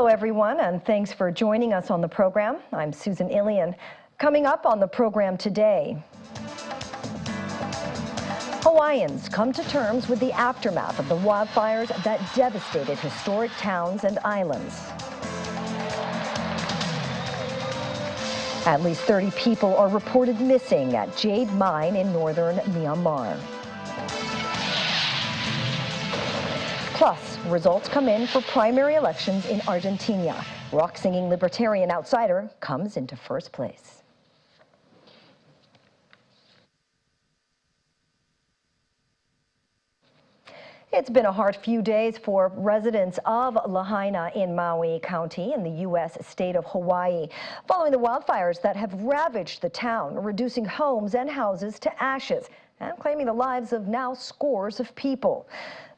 everyone, and thanks for joining us on the program. I'm Susan Ilian. Coming up on the program today, Hawaiians come to terms with the aftermath of the wildfires that devastated historic towns and islands. At least 30 people are reported missing at Jade Mine in northern Myanmar. Plus, results come in for primary elections in Argentina. Rock-singing libertarian outsider comes into first place. It's been a hard few days for residents of Lahaina in Maui County in the U.S. state of Hawaii, following the wildfires that have ravaged the town, reducing homes and houses to ashes and claiming the lives of now scores of people.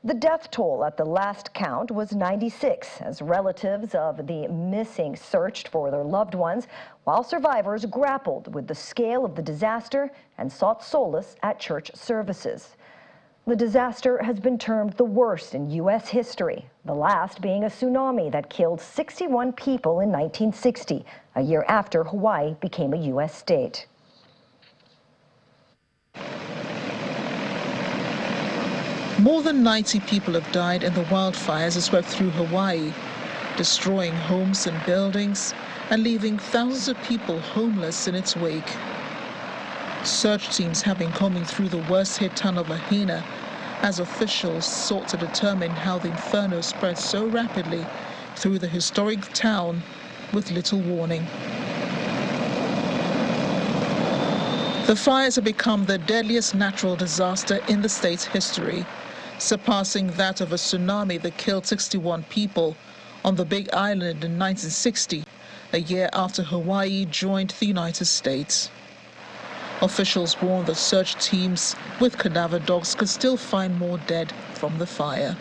The death toll at the last count was 96 as relatives of the missing searched for their loved ones, while survivors grappled with the scale of the disaster and sought solace at church services. The disaster has been termed the worst in U.S. history, the last being a tsunami that killed 61 people in 1960, a year after Hawaii became a U.S. state. More than 90 people have died in the wildfires that swept through Hawaii, destroying homes and buildings and leaving thousands of people homeless in its wake. Search teams have been combing through the worst-hit town of Lahaina as officials sought to determine how the inferno spread so rapidly through the historic town with little warning. The fires have become the deadliest natural disaster in the state's history, surpassing that of a tsunami that killed 61 people on the Big Island in 1960, a year after Hawaii joined the United States. Officials warned that search teams with cadaver dogs could still find more dead from the fire.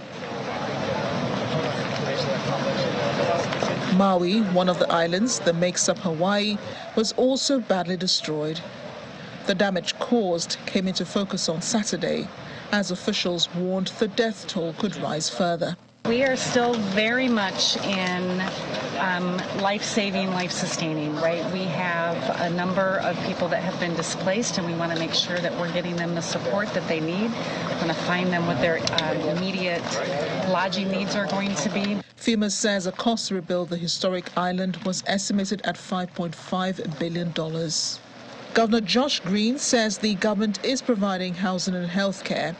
Maui, one of the islands that makes up Hawaii, was also badly destroyed. The damage caused came into focus on Saturday, as officials warned the death toll could rise further. We are still very much in life-saving, life-sustaining, right? We have a number of people that have been displaced, and we want to make sure that we're getting them the support that they need. We want to find them what their immediate lodging needs are going to be. FEMA says the cost to rebuild the historic island was estimated at $5.5 billion. Governor Josh Green says the government is providing housing and health care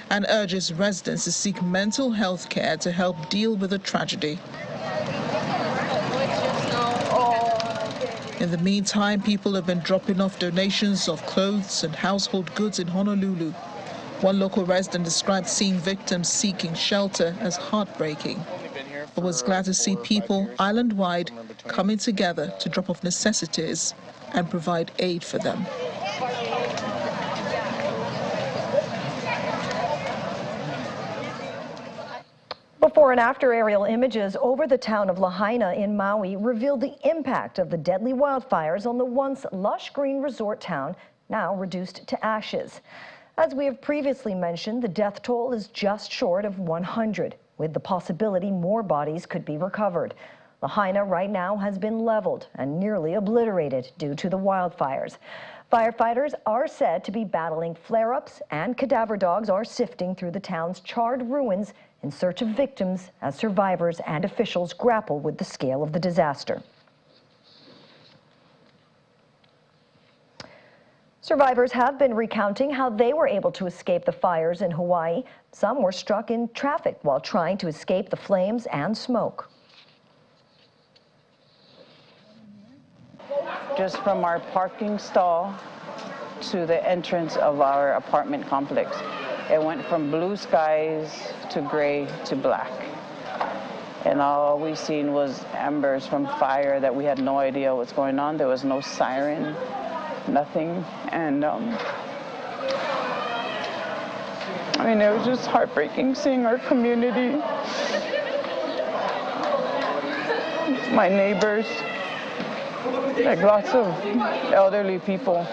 and urges residents to seek mental health care to help deal with the tragedy. In the meantime, people have been dropping off donations of clothes and household goods in Honolulu. One local resident described seeing victims seeking shelter as heartbreaking, but was glad to see people island-wide coming together to drop off necessities and provide aid for them. Before and after aerial images over the town of Lahaina in Maui revealed the impact of the deadly wildfires on the once lush green resort town, now reduced to ashes. As we have previously mentioned, the death toll is just short of 100, with the possibility more bodies could be recovered. Lahaina right now has been leveled and nearly obliterated due to the wildfires. Firefighters are said to be battling flare-ups, and cadaver dogs are sifting through the town's charred ruins in search of victims as survivors and officials grapple with the scale of the disaster. Survivors have been recounting how they were able to escape the fires in Hawaii. Some were struck in traffic while trying to escape the flames and smoke. Just from our parking stall to the entrance of our apartment complex, it went from blue skies to gray to black. And all we seen was embers from fire that we had no idea what's going on. There was no siren, nothing. And I mean, it was just heartbreaking seeing our community, my neighbors, like lots of elderly people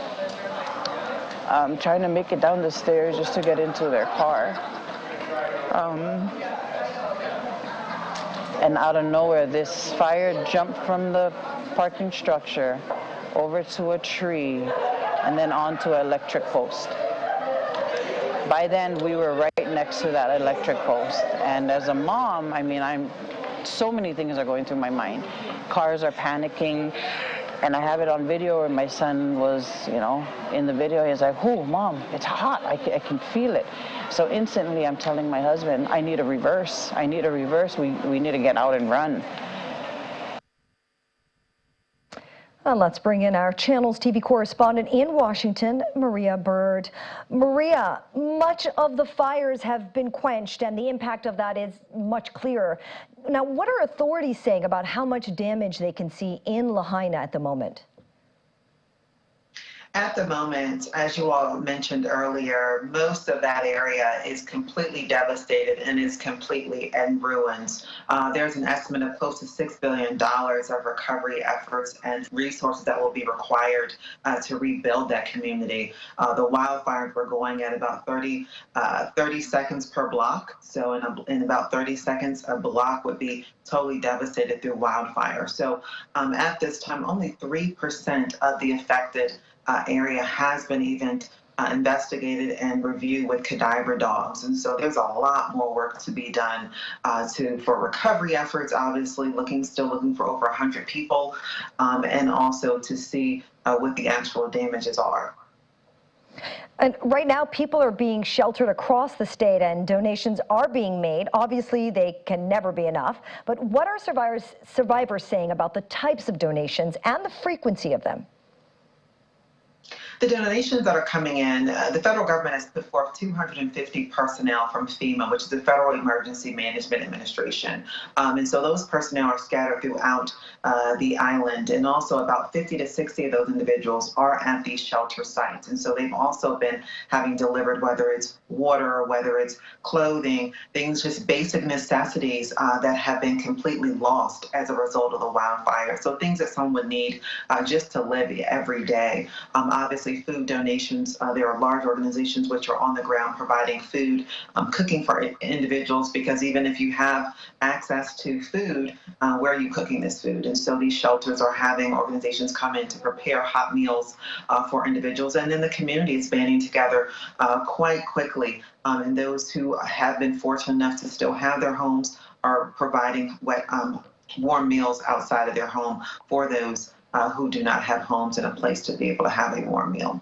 trying to make it down the stairs just to get into their car. And out of nowhere, this fire jumped from the parking structure over to a tree and then onto an electric post. By then, we were right next to that electric post. And as a mom, I mean, so many things are going through my mind. Cars are panicking. And I have it on video where my son was, in the video, he's like, "Oh, Mom, it's hot. I can feel it." So instantly I'm telling my husband, I need a reverse. I need a reverse. We need to get out and run. And let's bring in our Channels TV correspondent in Washington, Maria Bird. Maria, much of the fires have been quenched and the impact of that is much clearer. Now, what are authorities saying about how much damage they can see in Lahaina at the moment? At the moment, as you all mentioned earlier, most of that area is completely devastated and is completely in ruins. There's an estimate of close to $6 billion of recovery efforts and resources that will be required to rebuild that community. The wildfires were going at about 30 seconds per block. So in about 30 seconds, a block would be totally devastated through wildfire. So at this time, only 3% of the affected area has been even investigated and reviewed with cadaver dogs. And so there's a lot more work to be done for recovery efforts, obviously still looking for over 100 people, and also to see what the actual damages are. And right now, people are being sheltered across the state and donations are being made. Obviously, they can never be enough. But what are survivors saying about the types of donations and the frequency of them? The donations that are coming in, the federal government has put forth 250 personnel from FEMA, which is the Federal Emergency Management Administration. And so those personnel are scattered throughout the island, and also about 50 to 60 of those individuals are at these shelter sites. And so they've also been having delivered, whether it's water or whether it's clothing, things, just basic necessities that have been completely lost as a result of the wildfire. So things that someone would need just to live every day. Obviously, food donations. There are large organizations which are on the ground providing food, cooking for individuals, because even if you have access to food, where are you cooking this food? And so these shelters are having organizations come in to prepare hot meals for individuals. And then the community is banding together quite quickly. And those who have been fortunate enough to still have their homes are providing warm meals outside of their home for those who do not have homes and a place to be able to have a warm meal.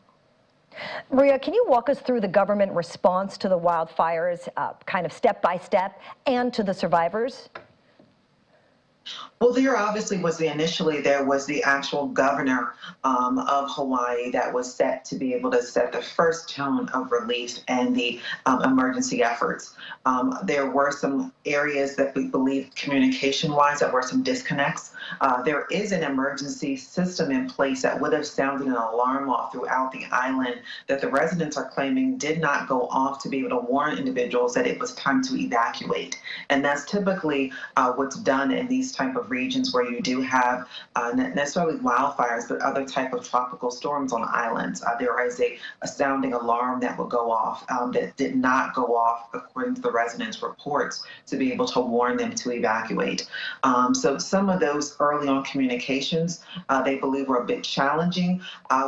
Maria, can you walk us through the government response to the wildfires, kind of step by step, and to the survivors? Well, there obviously was there was the actual governor of Hawaii that was set to be able to set the first tone of relief and the emergency efforts. There were some areas that we believe communication-wise that were some disconnects. There is an emergency system in place that would have sounded an alarm off throughout the island that the residents are claiming did not go off to be able to warn individuals that it was time to evacuate. And that's typically what's done in these type of regions where you do have not necessarily wildfires, but other type of tropical storms on islands. There is a sounding alarm that will go off that did not go off according to the residents' reports to be able to warn them to evacuate. So some of those early on communications they believe were a bit challenging,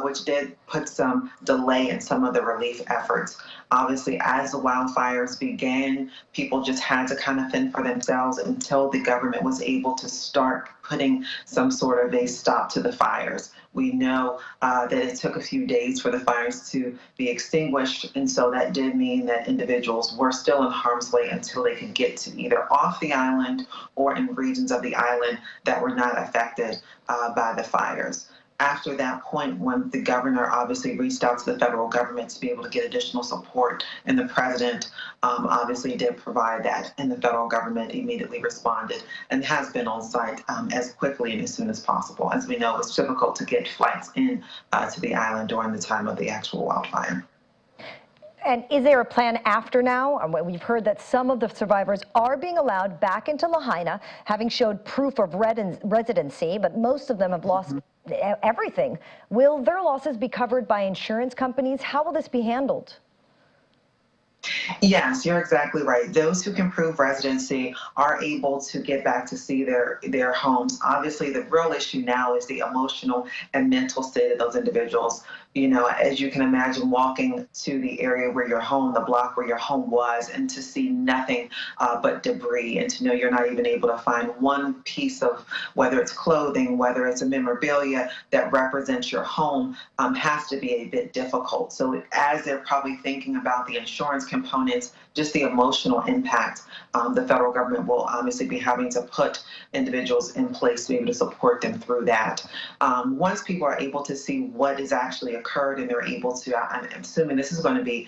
which did put some delay in some of the relief efforts. Obviously, as the wildfires began, people just had to kind of fend for themselves until the government was able to start putting some sort of a stop to the fires. We know that it took a few days for the fires to be extinguished, and so that did mean that individuals were still in harm's way until they could get to either off the island or in regions of the island that were not affected by the fires. After that point, when the governor obviously reached out to the federal government to be able to get additional support, and the president obviously did provide that, and the federal government immediately responded and has been on site as quickly and as soon as possible. As we know, it's difficult to get flights in to the island during the time of the actual wildfire. And is there a plan after now? We've heard that some of the survivors are being allowed back into Lahaina, having showed proof of residency, but most of them have lost everything. Will their losses be covered by insurance companies? How will this be handled? Yes, you're exactly right. Those who can prove residency are able to get back to see their homes. Obviously, the real issue now is the emotional and mental state of those individuals. You know, as you can imagine, walking to the area where your home, the block where your home was, and to see nothing but debris, and to know you're not even able to find one piece of, whether it's clothing, whether it's a memorabilia that represents your home, has to be a bit difficult. So as they're probably thinking about the insurance components, just the emotional impact, the federal government will obviously be having to put individuals in place to be able to support them through that. Once people are able to see what has actually occurred and they're able to, I'm assuming this is going to be,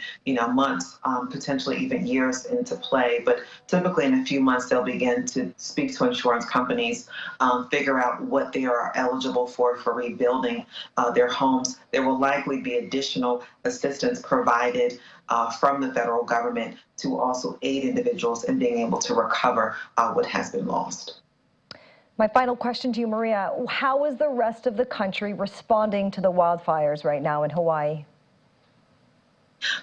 months, potentially even years into play, but typically in a few months they'll begin to speak to insurance companies, figure out what they are eligible for rebuilding their homes. There will likely be additional assistance provided from the federal government to also aid individuals in being able to recover what has been lost. My final question to you, Maria, how is the rest of the country responding to the wildfires right now in Hawaii?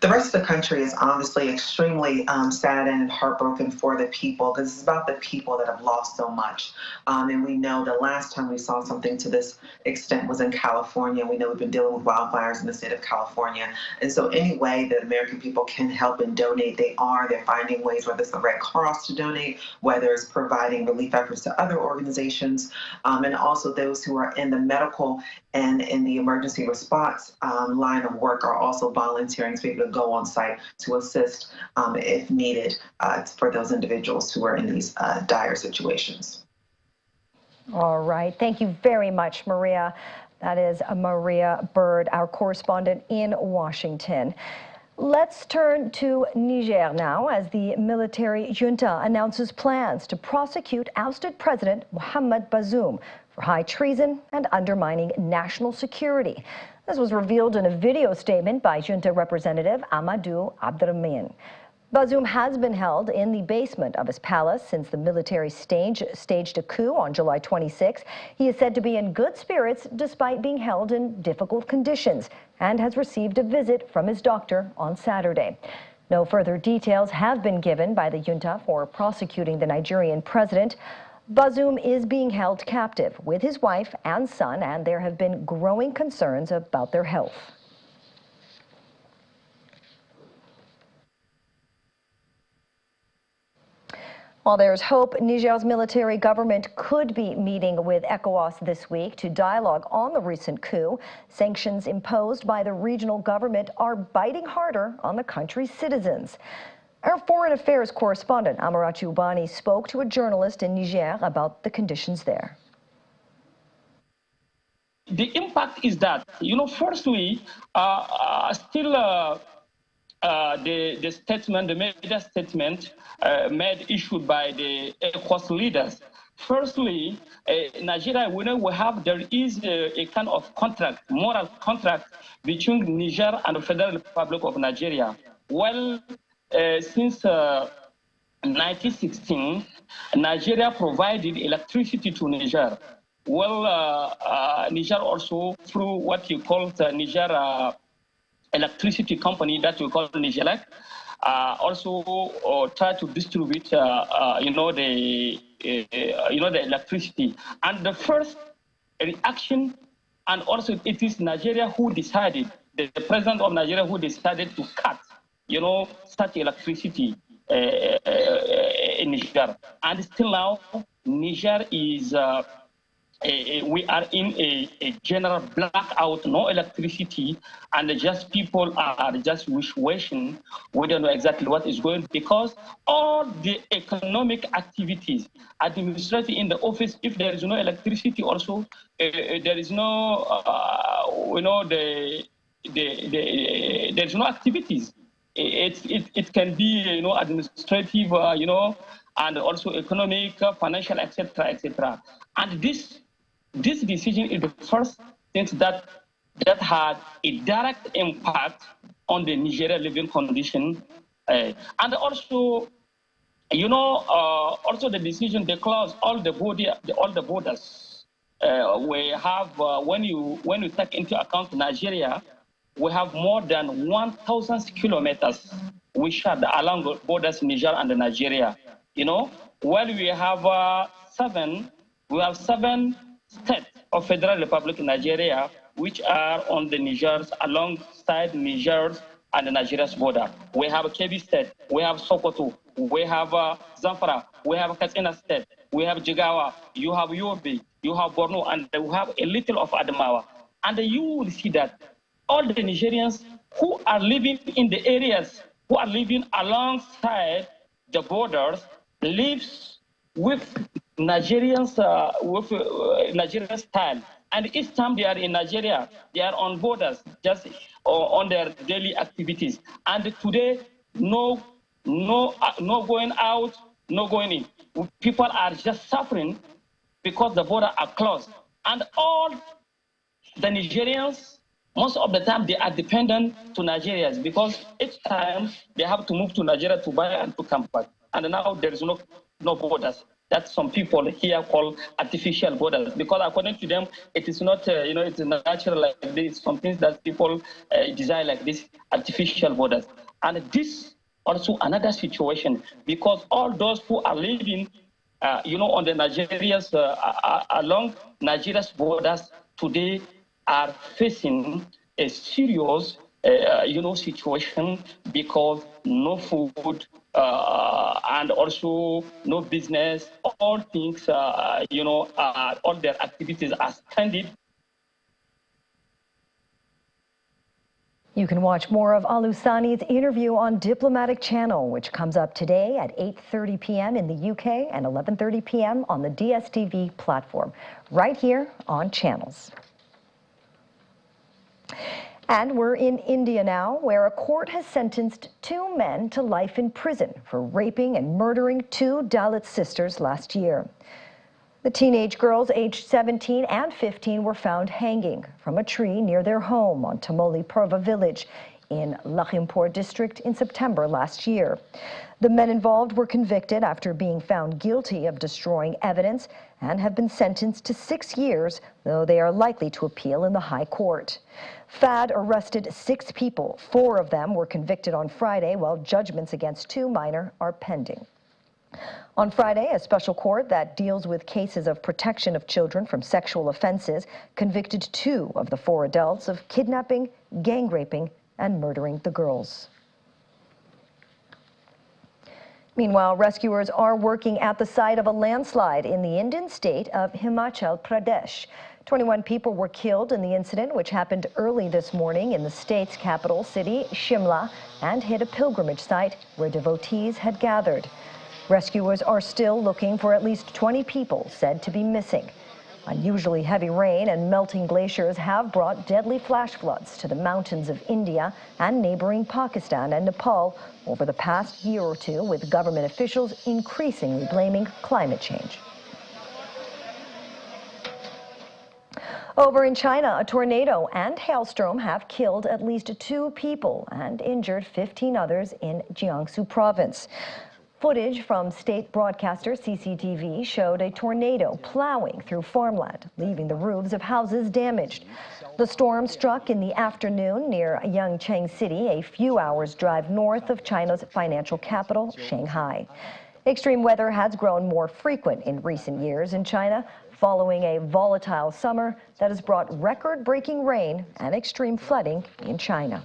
The rest of the country is honestly extremely saddened and heartbroken for the people, because it's about the people that have lost so much. And we know the last time we saw something to this extent was in California. We know we've been dealing with wildfires in the state of California. And so any way that American people can help and donate, they are. They're finding ways, whether it's the Red Cross to donate, whether it's providing relief efforts to other organizations, and also those who are in the medical and in the emergency response line of work are also volunteering to be able to go on site to assist if needed for those individuals who are in these dire situations. All right. Thank you very much, Maria. That is Maria Bird, our correspondent in Washington. Let's turn to Niger now, as the military junta announces plans to prosecute ousted President Mohamed Bazoum for high treason and undermining national security. This was revealed in a video statement by junta representative Amadou Abdrahmane. Bazoum has been held in the basement of his palace since the military staged a coup on July 26. He is said to be in good spirits despite being held in difficult conditions and has received a visit from his doctor on Saturday. No further details have been given by the junta for prosecuting the Nigerian president. Bazoum is being held captive with his wife and son, and there have been growing concerns about their health. While there's hope, Niger's military government could be meeting with ECOWAS this week to dialogue on the recent coup. Sanctions imposed by the regional government are biting harder on the country's citizens. Our foreign affairs correspondent, Amarachi Ubani, spoke to a journalist in Niger about the conditions there. The impact is that, firstly, still the statement, the media statement issued by the ECOWAS leaders. Firstly, Nigeria, there is a kind of contract, moral contract between Niger and the Federal Republic of Nigeria. Well, since 1916, Nigeria provided electricity to Niger. Well, Niger also, through what you call the Niger electricity company that we call Nigelec, also try to distribute, the electricity. And the first reaction, and also it is Nigeria who decided, the president of Nigeria who decided to cut, such electricity in Niger. And still now, Niger is, we are in a general blackout, no electricity, and just people are just wishing. We don't know exactly what is going, because all the economic activities, administrative in the office, if there is no electricity also, there is no, there's no activities. It can be, administrative, and also economic, financial, etc., etc. And this decision is the first thing that had a direct impact on the Nigerian living condition, and also, also the decision they close all the borders. We have when you take into account Nigeria, we have more than 1,000 kilometers we share along borders Niger and Nigeria. While we have seven states of Federal Republic of Nigeria which are on the Niger's alongside Niger's and Nigeria's border. We have Kebbi State, we have Sokoto, we have Zamfara, we have Katsina State, we have Jigawa, you have Yobe, you have Borno, and we have a little of Adamawa. And you will see that all the Nigerians who are living in the areas, who are living alongside the borders, lives with Nigerians, Nigerian style. And each time they are in Nigeria, they are on borders, just on their daily activities. And today, no going out, no going in. People are just suffering because the borders are closed. And all the Nigerians, most of the time, they are dependent to Nigerians because each time they have to move to Nigeria to buy and to come back. And now there is no borders. That some people here call artificial borders, because according to them, it is not, it's natural like this. Some things that people design like this, artificial borders. And this also another situation, because all those who are living, on the Nigeria's, along Nigeria's borders today are facing a serious, situation, because no food, and also no business, all things, all their activities are suspended. You can watch more of Alusani's interview on Diplomatic Channel, which comes up today at 8:30 p.m. in the UK and 11:30 p.m. on the DSTV platform, right here on Channels. And we're in India now, where a court has sentenced 2 men to life in prison for raping and murdering 2 Dalit sisters last year. The teenage girls aged 17 and 15 were found hanging from a tree near their home on Tamoli Purva village in Lakhimpur district in September last year. The men involved were convicted after being found guilty of destroying evidence and have been sentenced to 6 years, though they are likely to appeal in the High Court. FAD arrested 6 people. 4 of them were convicted on Friday, while judgments against 2 minor are pending. On Friday, a special court that deals with cases of protection of children from sexual offenses convicted 2 of the 4 adults of kidnapping, gang raping, and murdering the girls. Meanwhile, rescuers are working at the site of a landslide in the Indian state of Himachal Pradesh. 21 people were killed in the incident, which happened early this morning in the state's capital city, Shimla, and hit a pilgrimage site where devotees had gathered. Rescuers are still looking for at least 20 people said to be missing. Unusually heavy rain and melting glaciers have brought deadly flash floods to the mountains of India and neighboring Pakistan and Nepal over the past year or two, with government officials increasingly blaming climate change. Over in China, a tornado and hailstorm have killed at least 2 people and injured 15 others in Jiangsu province. Footage from state broadcaster CCTV showed a tornado plowing through farmland, leaving the roofs of houses damaged. The storm struck in the afternoon near Yangcheng City, a few hours' drive north of China's financial capital, Shanghai. Extreme weather has grown more frequent in recent years in China, following a volatile summer that has brought record-breaking rain and extreme flooding in China.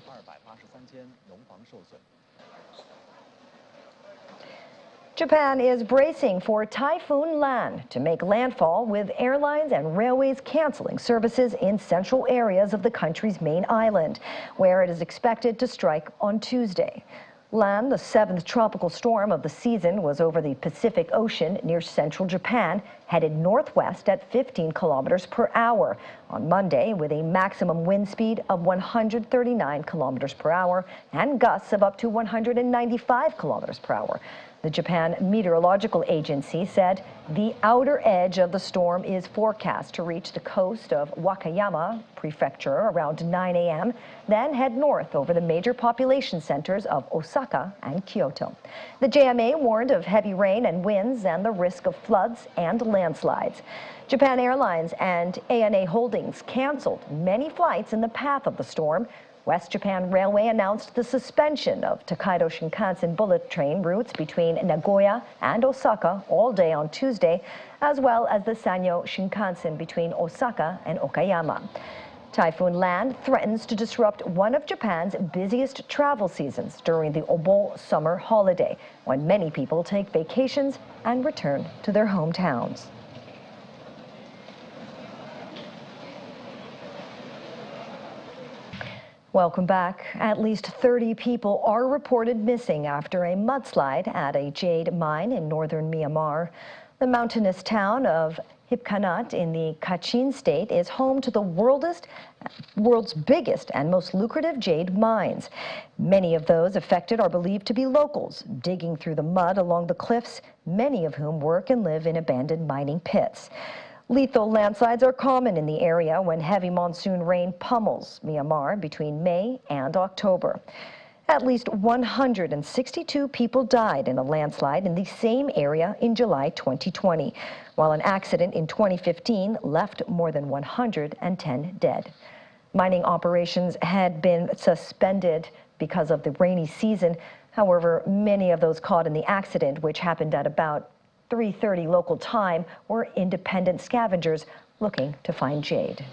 Japan is bracing for Typhoon Lan to make landfall, with airlines and railways canceling services in central areas of the country's main island, where it is expected to strike on Tuesday. Lan, the 7th tropical storm of the season, was over the Pacific Ocean near central Japan, headed northwest at 15 kilometers per hour on Monday, with a maximum wind speed of 139 kilometers per hour and gusts of up to 195 kilometers per hour. The Japan Meteorological Agency said the outer edge of the storm is forecast to reach the coast of Wakayama Prefecture around 9 a.m., then head north over the major population centers of Osaka and Kyoto. The JMA warned of heavy rain and winds and the risk of floods and landslides. Japan Airlines and ANA Holdings canceled many flights in the path of the storm. West Japan Railway announced the suspension of Tokaido Shinkansen bullet train routes between Nagoya and Osaka all day on Tuesday, as well as the Sanyo Shinkansen between Osaka and Okayama. Typhoon Land threatens to disrupt one of Japan's busiest travel seasons during the Obo summer holiday, when many people take vacations and return to their hometowns. Welcome back. At least 30 people are reported missing after a mudslide at a jade mine in northern Myanmar. The mountainous town of Hipkanat in the Kachin state is home to the world's biggest and most lucrative jade mines. Many of those affected are believed to be locals, digging through the mud along the cliffs, many of whom work and live in abandoned mining pits. Lethal landslides are common in the area when heavy monsoon rain pummels Myanmar between May and October. At least 162 people died in a landslide in the same area in July 2020, while an accident in 2015 left more than 110 dead. Mining operations had been suspended because of the rainy season. However, many of those caught in the accident, which happened at about 3:30 local time, were independent scavengers looking to find jade.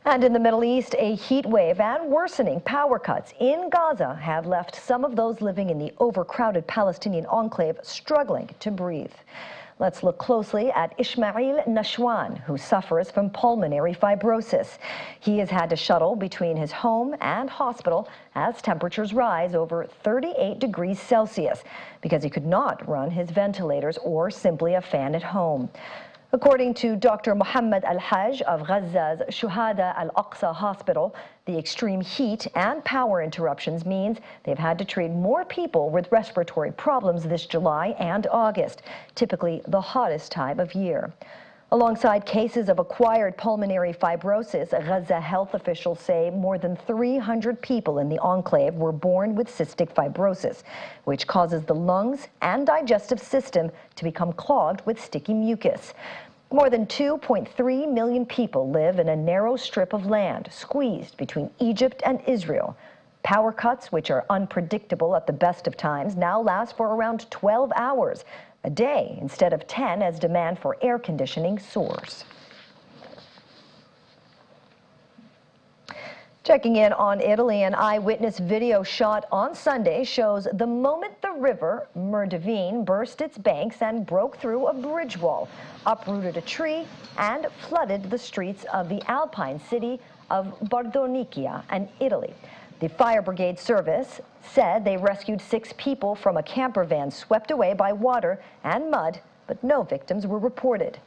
And in the Middle East, a heat wave and worsening power cuts in Gaza have left some of those living in the overcrowded Palestinian enclave struggling to breathe. Let's look closely at Ismail Nashwan, who suffers from pulmonary fibrosis. He has had to shuttle between his home and hospital as temperatures rise over 38 degrees Celsius because he could not run his ventilators or simply a fan at home. According to Dr. Mohammed Al-Hajj of Gaza's Shuhada Al-Aqsa Hospital, the extreme heat and power interruptions means they've had to treat more people with respiratory problems this July and August, typically the hottest time of year. Alongside cases of acquired pulmonary fibrosis, Gaza health officials say more than 300 people in the enclave were born with cystic fibrosis, which causes the lungs and digestive system to become clogged with sticky mucus. More than 2.3 million people live in a narrow strip of land squeezed between Egypt and Israel. Power cuts, which are unpredictable at the best of times, now last for around 12 hours a day instead of 10 as demand for air conditioning soars. Checking in on Italy, an eyewitness video shot on Sunday shows the moment the river Merdivine burst its banks and broke through a bridge wall, uprooted a tree, and flooded the streets of the Alpine city of Bardonecchia in Italy. The fire brigade service said they rescued 6 people from a camper van swept away by water and mud, but no victims were reported.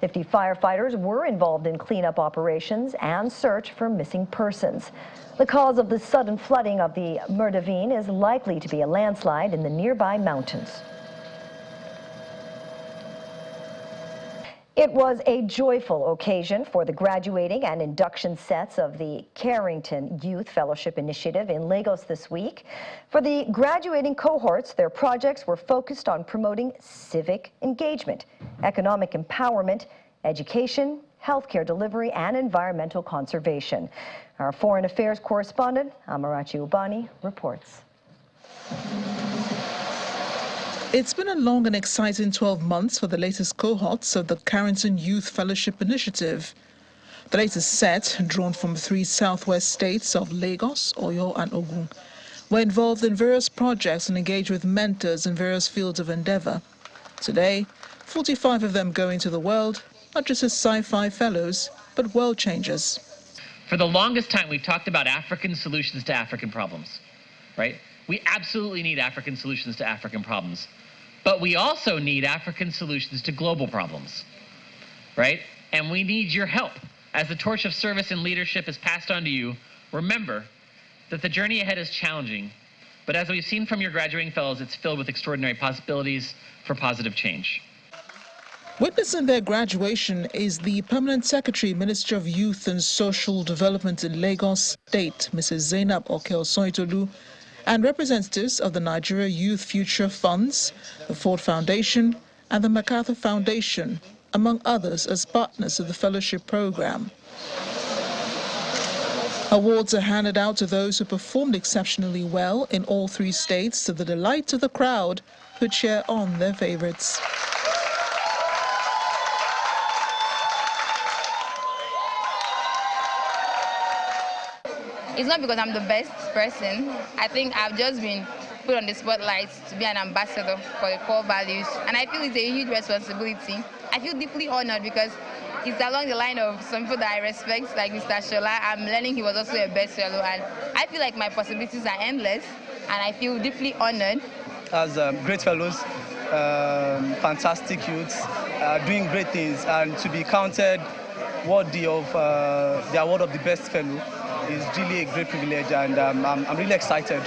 50 firefighters were involved in cleanup operations and search for missing persons. The cause of the sudden flooding of the Merdivine is likely to be a landslide in the nearby mountains. It was a joyful occasion for the graduating and induction sets of the Carrington Youth Fellowship Initiative in Lagos this week. For the graduating cohorts, their projects were focused on promoting civic engagement, economic empowerment, education, healthcare delivery, and environmental conservation. Our foreign affairs correspondent, Amarachi Ubani, reports. It's been a long and exciting 12 months for the latest cohorts of the Carrington Youth Fellowship Initiative. The latest set, drawn from 3 southwest states of Lagos, Oyo and Ogun, were involved in various projects and engaged with mentors in various fields of endeavor. Today, 45 of them go into the world, not just as sci-fi fellows, but world changers. For the longest time, we've talked about African solutions to African problems, right? We absolutely need African solutions to African problems. But we also need African solutions to global problems, right? And we need your help. As the torch of service and leadership is passed on to you, remember that the journey ahead is challenging, but as we've seen from your graduating fellows, it's filled with extraordinary possibilities for positive change. Witnessing their graduation is the Permanent Secretary, Ministry of Youth and Social Development in Lagos State, Mrs. Zainab Okeosoitolu, and representatives of the Nigeria Youth Future Funds, the Ford Foundation, and the MacArthur Foundation, among others, as partners of the fellowship program. Awards are handed out to those who performed exceptionally well in all 3 states to the delight of the crowd who cheer on their favorites. It's not because I'm the best person. I think I've just been put on the spotlight to be an ambassador for the core values. And I feel it's a huge responsibility. I feel deeply honored because it's along the line of some people that I respect, like Mr. Shola. I'm learning he was also a best fellow. And I feel like my possibilities are endless. And I feel deeply honored. As great fellows, fantastic youths, doing great things. And to be counted worthy of the award of the best fellow is really a great privilege, and I'm really excited.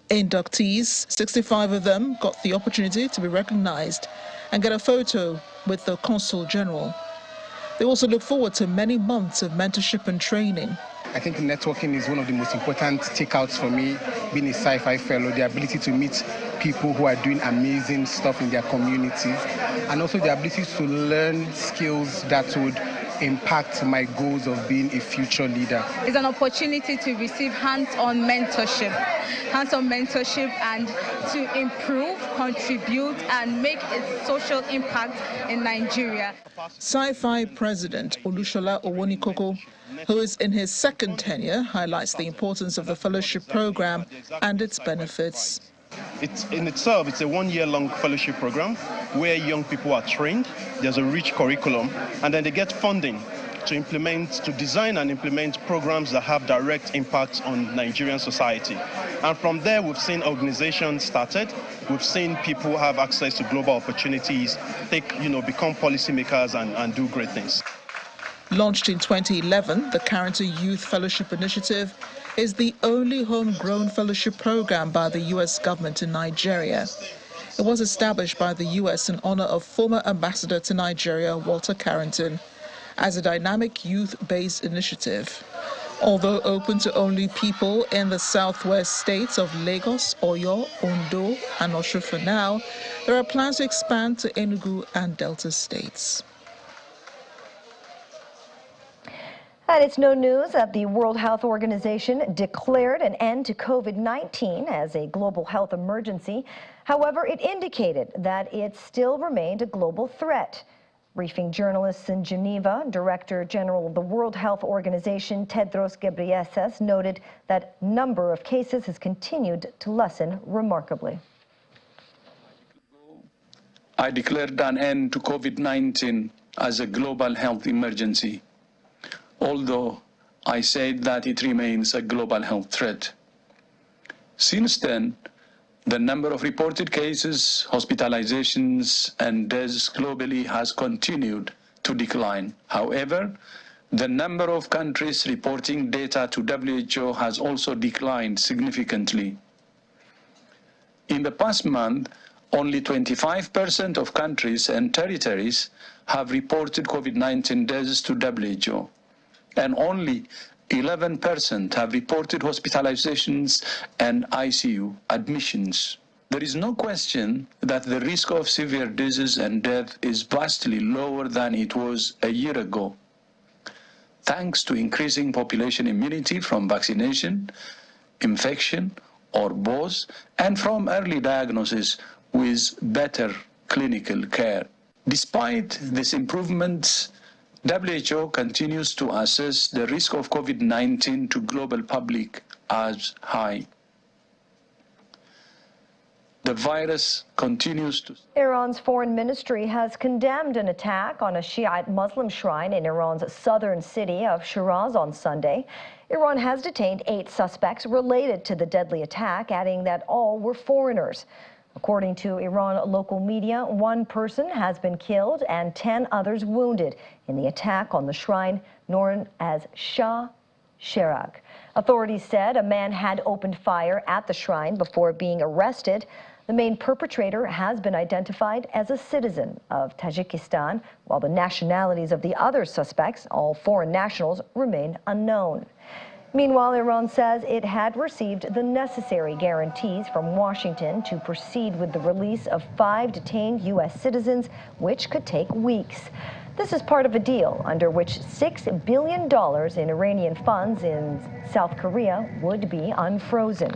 Inductees, 65 of them, got the opportunity to be recognized and get a photo with the Consul General. They also look forward to many months of mentorship and training. I think networking is one of the most important takeouts for me, being a sci-fi fellow, the ability to meet people who are doing amazing stuff in their communities, and also the ability to learn skills that would impact my goals of being a future leader. It's an opportunity to receive hands-on mentorship and to improve, contribute, and make a social impact in Nigeria. Sci-Fi President Olushola Owonikoko, who is in his 2nd tenure, highlights the importance of the fellowship program and its benefits. It's a 1-year-long fellowship program where young people are trained. There's a rich curriculum, and then they get funding to design and implement programs that have direct impact on Nigerian society. And from there, we've seen organizations started. We've seen people have access to global opportunities, become policymakers and do great things. Launched in 2011, the Carrington Youth Fellowship Initiative is the only homegrown fellowship program by the U.S. government in Nigeria. It was established by the U.S. in honor of former ambassador to Nigeria, Walter Carrington, as a dynamic youth-based initiative. Although open to only people in the southwest states of Lagos, Oyo, Ondo, and Osun for now, there are plans to expand to Enugu and Delta states. And it's no news that the World Health Organization declared an end to COVID-19 as a global health emergency. However, it indicated that it still remained a global threat. Briefing journalists in Geneva, Director General of the World Health Organization, Tedros Ghebreyesus, noted that number of cases has continued to lessen remarkably. I declared an end to COVID-19 as a global health emergency, although I said that it remains a global health threat. Since then, the number of reported cases, hospitalizations, and deaths globally has continued to decline. However, the number of countries reporting data to WHO has also declined significantly. In the past month, only 25% of countries and territories have reported COVID-19 deaths to WHO, and only 11% have reported hospitalizations and ICU admissions. There is no question that the risk of severe disease and death is vastly lower than it was a year ago, thanks to increasing population immunity from vaccination, infection, or both, and from early diagnosis with better clinical care. Despite these improvements, WHO continues to assess the risk of COVID-19 to global public as high. The virus continues to... Iran's foreign ministry has condemned an attack on a Shiite Muslim shrine in Iran's southern city of Shiraz on Sunday. Iran has detained 8 suspects related to the deadly attack, adding that all were foreigners. According to Iran local media, 1 person has been killed and 10 others wounded in the attack on the shrine known as Shah Cheragh. Authorities said a man had opened fire at the shrine before being arrested. The main perpetrator has been identified as a citizen of Tajikistan, while the nationalities of the other suspects, all foreign nationals, remain unknown. Meanwhile, Iran says it had received the necessary guarantees from Washington to proceed with the release of 5 detained U.S. citizens, which could take weeks. This is part of a deal under which $6 billion in Iranian funds in South Korea would be unfrozen.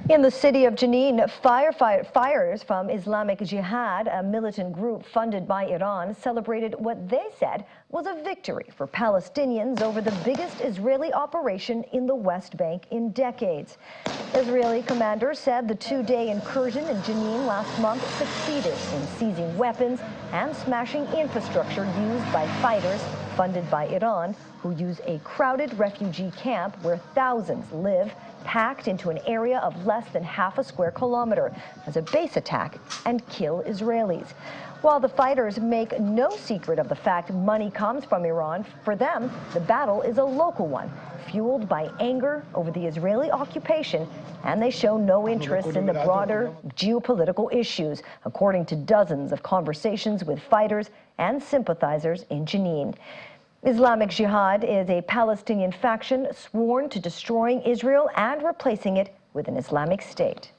In the city of Jenin, fighters from Islamic Jihad, a militant group funded by Iran, celebrated what they said was a victory for Palestinians over the biggest Israeli operation in the West Bank in decades. Israeli commanders said the two-day incursion in Jenin last month succeeded in seizing weapons and smashing infrastructure used by fighters funded by Iran, who use a crowded refugee camp where thousands live, packed into an area of less than half a square kilometer, as a base attack and kill Israelis. While the fighters make no secret of the fact money comes from Iran, for them, the battle is a local one, fueled by anger over the Israeli occupation, and they show no interest in the broader geopolitical issues, according to dozens of conversations with fighters and sympathizers in Jenin. Islamic Jihad is a Palestinian faction sworn to destroying Israel and replacing it with an Islamic State.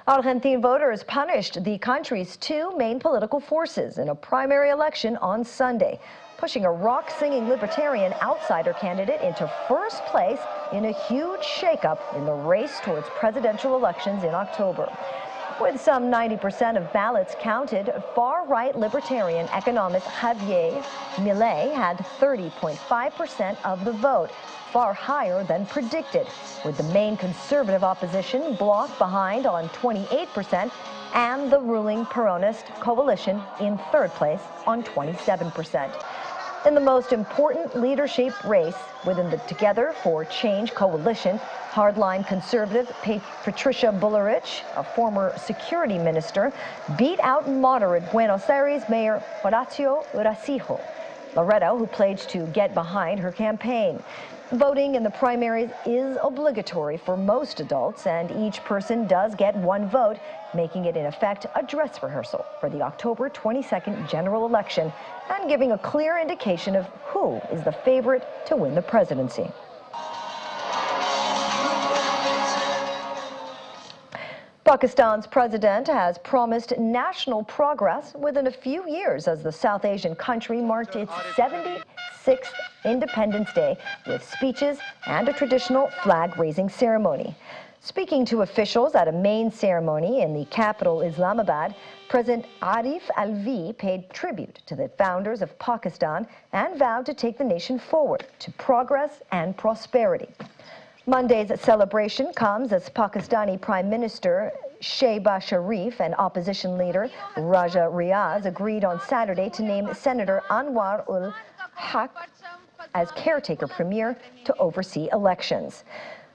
Argentine voters punished the country's two main political forces in a primary election on Sunday, pushing a rock-singing libertarian outsider candidate into first place in a huge shakeup in the race towards presidential elections in October. With some 90% of ballots counted, far-right libertarian economist Javier Milei had 30.5% of the vote, far higher than predicted, with the main conservative opposition bloc behind on 28% and the ruling Peronist coalition in third place on 27%. In the most important leadership race within the Together for Change coalition, hardline conservative Patricia Bullrich, a former security minister, beat out moderate Buenos Aires Mayor Horacio Urquijo, Loreto, who pledged to get behind her campaign. Voting in the primaries is obligatory for most adults, and each person does get one vote, making it in effect a dress rehearsal for the October 22nd general election and giving a clear indication of who is the favorite to win the presidency. Pakistan's president has promised national progress within a few years as the South Asian country marked its 76th Independence Day with speeches and a traditional flag-raising ceremony. Speaking to officials at a main ceremony in the capital Islamabad, President Arif Alvi paid tribute to the founders of Pakistan and vowed to take the nation forward to progress and prosperity. Monday's celebration comes as Pakistani Prime Minister Shehbaz Sharif and opposition leader Raja Riaz agreed on Saturday to name Senator Anwar-ul-Haq as caretaker premier to oversee elections.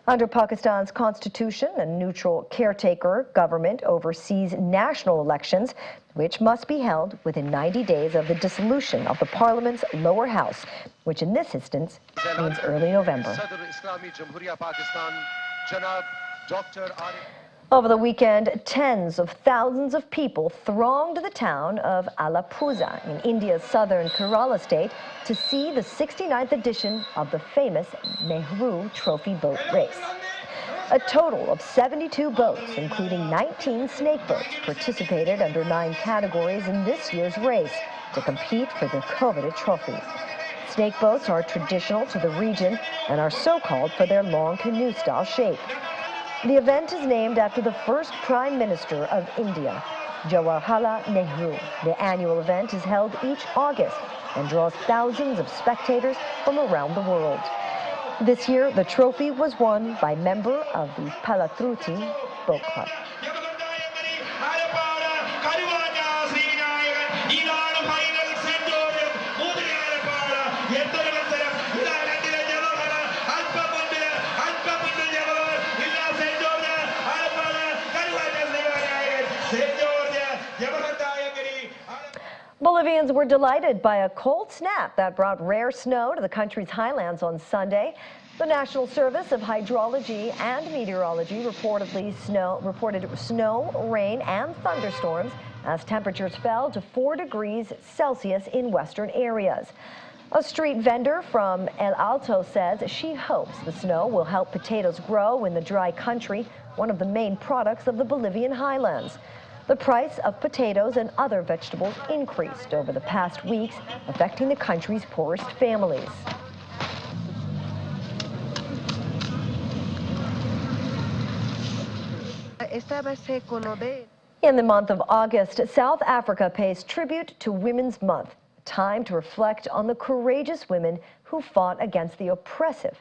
Under Pakistan's constitution, a neutral caretaker government oversees national elections, which must be held within 90 days of the dissolution of the parliament's lower house, which in this instance means early November. Over the weekend, tens of thousands of people thronged the town of Alappuzha in India's southern Kerala state to see the 69th edition of the famous Nehru Trophy boat race. A total of 72 boats, including 19 snake boats, participated under 9 categories in this year's race to compete for the coveted trophies. Snake boats are traditional to the region and are so called for their long canoe-style shape. The event is named after the first Prime Minister of India, Jawaharlal Nehru. The annual event is held each August and draws thousands of spectators from around the world. This year, the trophy was won by a member of the Palatruti Boat Club. Bolivians were delighted by a cold snap that brought rare snow to the country's highlands on Sunday. The National Service of Hydrology and Meteorology reported snow, rain, and thunderstorms as temperatures fell to 4 degrees Celsius in western areas. A street vendor from El Alto says she hopes the snow will help potatoes grow in the dry country, one of the main products of the Bolivian highlands. The price of potatoes and other vegetables increased over the past weeks, affecting the country's poorest families. In the month of August, South Africa pays tribute to Women's Month, a time to reflect on the courageous women who fought against the oppressive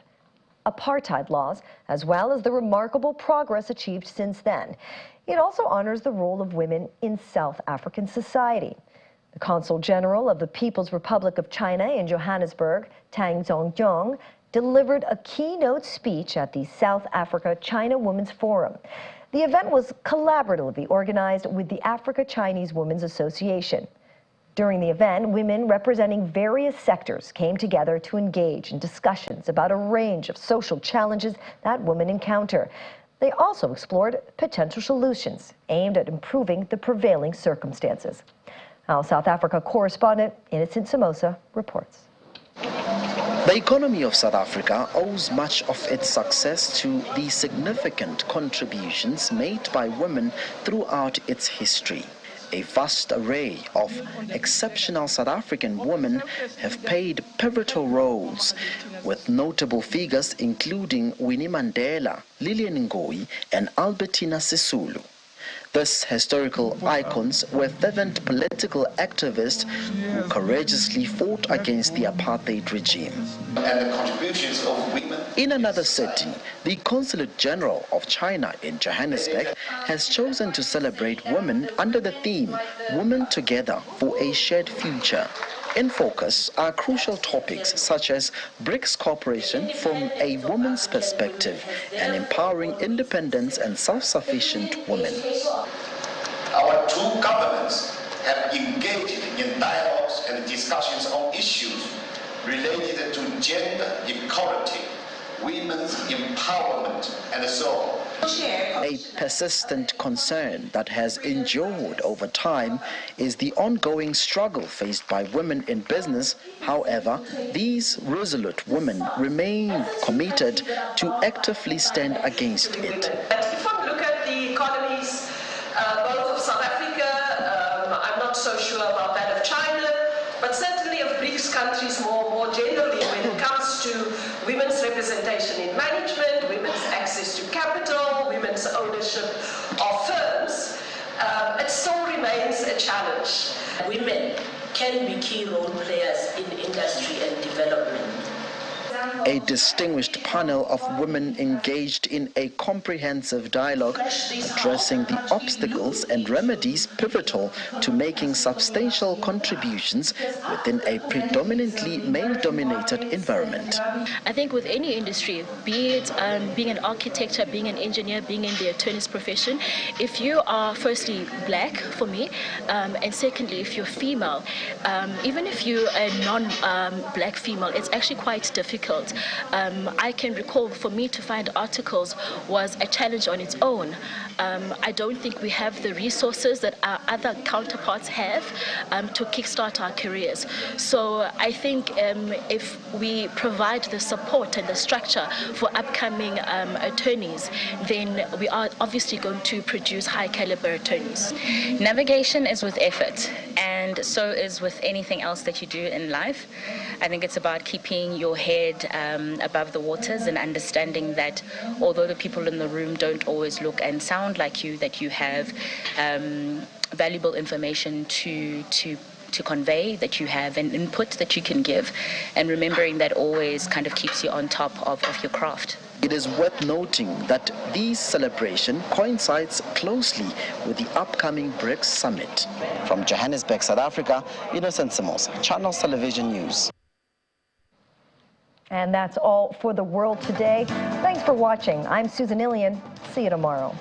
apartheid laws, as well as the remarkable progress achieved since then. It also honors the role of women in South African society. The Consul General of the People's Republic of China in Johannesburg, Tang Zongyong, delivered a keynote speech at the South Africa-China Women's Forum. The event was collaboratively organized with the Africa-Chinese Women's Association. During the event, women representing various sectors came together to engage in discussions about a range of social challenges that women encounter. They also explored potential solutions aimed at improving the prevailing circumstances. Our South Africa correspondent Innocent Somoza reports. The economy of South Africa owes much of its success to the significant contributions made by women throughout its history. A vast array of exceptional South African women have played pivotal roles, with notable figures including Winnie Mandela, Lillian Ngoyi, and Albertina Sisulu. These historical icons were fervent political activists who courageously fought against the apartheid regime. And the contributions of women. In another city, the Consulate General of China in Johannesburg has chosen to celebrate women under the theme Women Together for a Shared Future. In focus are crucial topics such as BRICS cooperation from a woman's perspective and empowering independent and self-sufficient women. Our two governments have engaged in dialogues and discussions on issues related to gender equality, women's empowerment, and so on. A persistent concern that has endured over time is the ongoing struggle faced by women in business. However, these resolute women remain committed to actively stand against it. If I look at the economies, both of South Africa, I'm not so sure about that of China, but certainly of BRICS countries more generally when it comes to women's representation in management, women's access to capital, women's ownership of firms, it still remains a challenge. Women can be key role players in industry and development. A distinguished panel of women engaged in a comprehensive dialogue addressing the obstacles and remedies pivotal to making substantial contributions within a predominantly male-dominated environment. I think with any industry, be it being an architect, being an engineer, being in the attorney's profession, if you are firstly black, for me, and secondly, if you're female, even if you're a non-black female, it's actually quite difficult. I can recall for me to find articles was a challenge on its own. I don't think we have the resources that our other counterparts have to kickstart our careers. So I think if we provide the support and the structure for upcoming attorneys, then we are obviously going to produce high caliber attorneys. Navigation is with effort, and so is with anything else that you do in life. I think it's about keeping your head above the waters and understanding that although the people in the room don't always look and sound like you, that you have valuable information to convey, that you have an input that you can give, and remembering that always kind of keeps you on top of your craft. It is worth noting that this celebration coincides closely with the upcoming BRICS Summit. From Johannesburg, South Africa, Innocent Somoza, Channels Television News. And that's all for The World Today. Thanks for watching. I'm Susan Ilian. See you tomorrow.